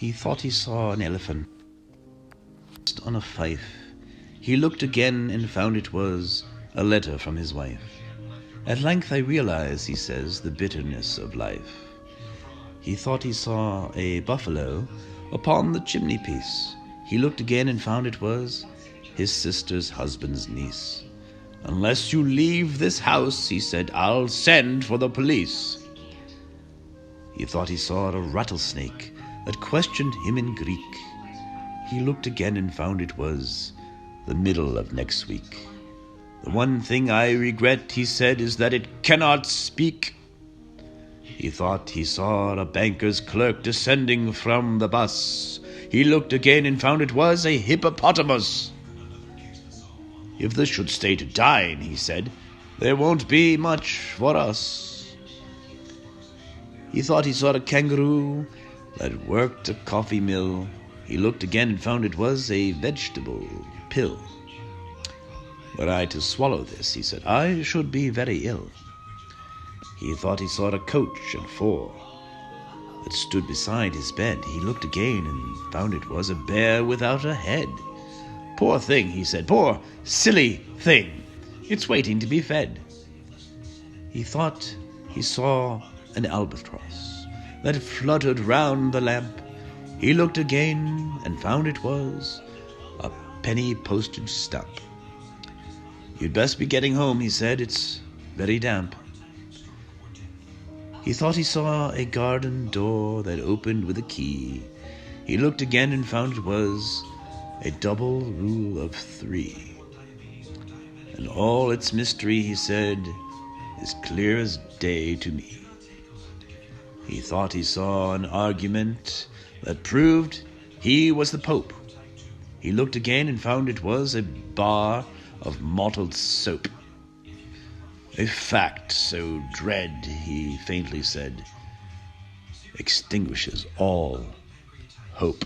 He thought he saw an elephant on a fife. He looked again and found it was a letter from his wife. At length I realized, he says, the bitterness of life. He thought he saw a buffalo upon the chimney-piece. He looked again and found it was his sister's husband's niece. "Unless you leave this house," he said, "I'll send for the police." He thought he saw a rattlesnake that questioned him in Greek. He looked again and found it was the middle of next week. "The one thing I regret," he said, "is that it cannot speak." He thought he saw a banker's clerk descending from the bus. He looked again and found it was a hippopotamus. "If this should stay to dine," he said, "there won't be much for us." He thought he saw a kangaroo that worked a coffee mill. He looked again and found it was a vegetable pill. "Were I to swallow this," he said, "I should be very ill." He thought he saw a coach and four that stood beside his bed. He looked again and found it was a bear without a head. "Poor thing," he said, "poor silly thing, it's waiting to be fed." He thought he saw an albatross that fluttered round the lamp. He looked again and found it was a penny postage stamp. "You'd best be getting home," he said, "it's very damp." He thought he saw a garden door that opened with a key. He looked again and found it was a double rule of 3. "And all its mystery," he said, "is clear as day to me." He thought he saw an argument that proved he was the Pope. He looked again and found it was a bar of mottled soap. "A fact so dread," he faintly said, "extinguishes all hope."